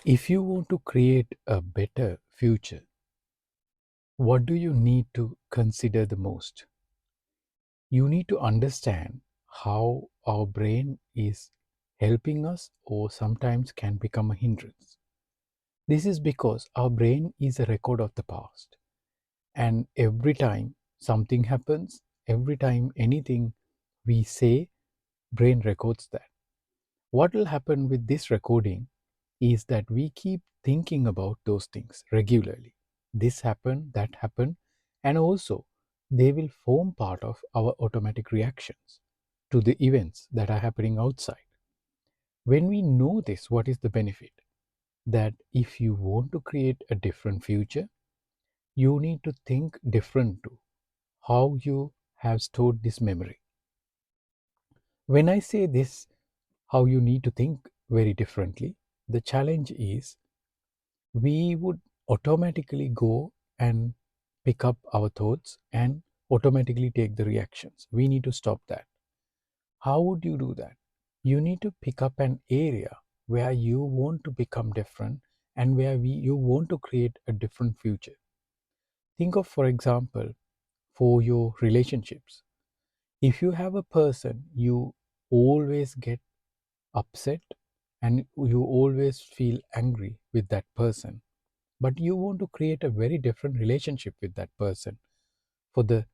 If you want to create a better future, what do you need to consider the most? You need to understand how our brain is helping us or sometimes can become a hindrance. This is because our brain is a record of the past. And every time something happens, every time anything we say, brain records that. What will happen with this recording is that we keep thinking about those things regularly. This happened, that happened, and also they will form part of our automatic reactions to the events that are happening outside. When we know this, what is the benefit? That if you want to create a different future, you need to think different to how you have stored this memory. When I say this, how you need to think very differently, the challenge is we would automatically go and pick up our thoughts and automatically take the reactions. We need to stop that. How would you do that? You need to pick up an area where you want to become different and where you want to create a different future. Think of, for example, for your relationships. If you have a person you always get upset and you always feel angry with that person, but you want to create a very different relationship with that person for the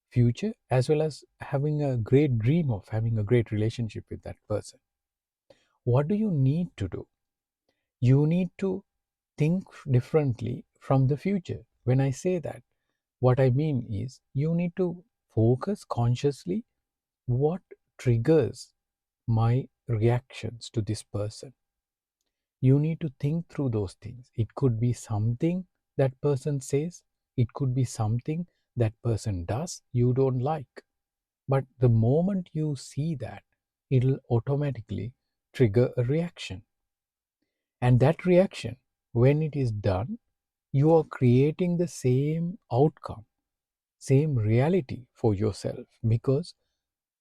future, as well as having a great dream of having a great relationship with that person. What do you need to do? You need to think differently from the future. When I say that, what I mean is you need to focus consciously what triggers my reactions to this person. You need to think through those things. It could be something that person says, it could be something that person does you don't like. But the moment you see that, it'll automatically trigger a reaction. And that reaction, when it is done, you are creating the same outcome, same reality for yourself because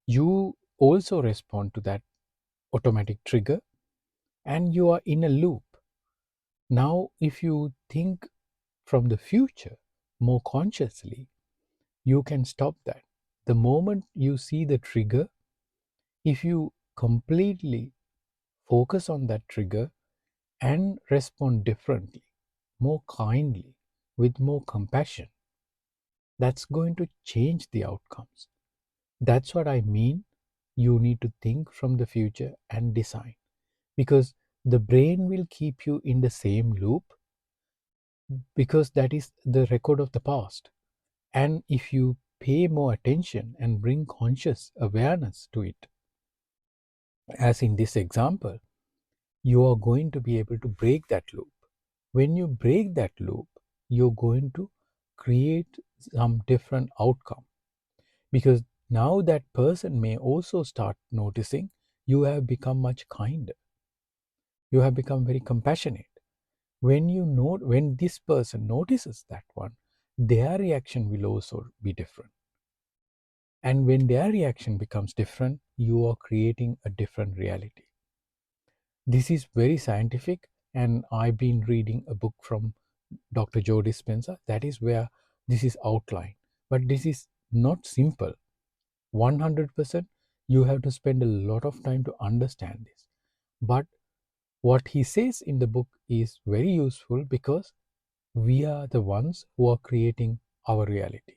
you also respond to that automatic trigger and you are in a loop. Now, if you think from the future more consciously, you can stop that. The moment you see the trigger, if you completely focus on that trigger and respond differently, more kindly, with more compassion, that's going to change the outcomes. That's what I mean. You need to think from the future and design because the brain will keep you in the same loop because that is the record of the past. And if you pay more attention and bring conscious awareness to it, as in this example, you are going to be able to break that loop. When you break that loop, you're going to create some different outcome because now that person may also start noticing you have become much kinder. You have become very compassionate. When this person notices that one, their reaction will also be different. And when their reaction becomes different, you are creating a different reality. This is very scientific, and I've been reading a book from Dr. Joe Dispenza. That is where this is outlined. But this is not simple. 100%, you have to spend a lot of time to understand this. But what he says in the book is very useful because we are the ones who are creating our reality.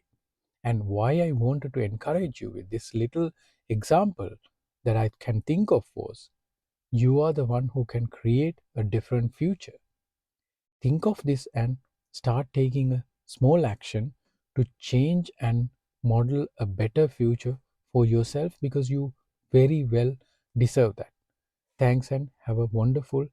And why I wanted to encourage you with this little example that I can think of was you are the one who can create a different future. Think of this and start taking a small action to change and model a better future for yourself because you very well deserve that. Thanks and have a wonderful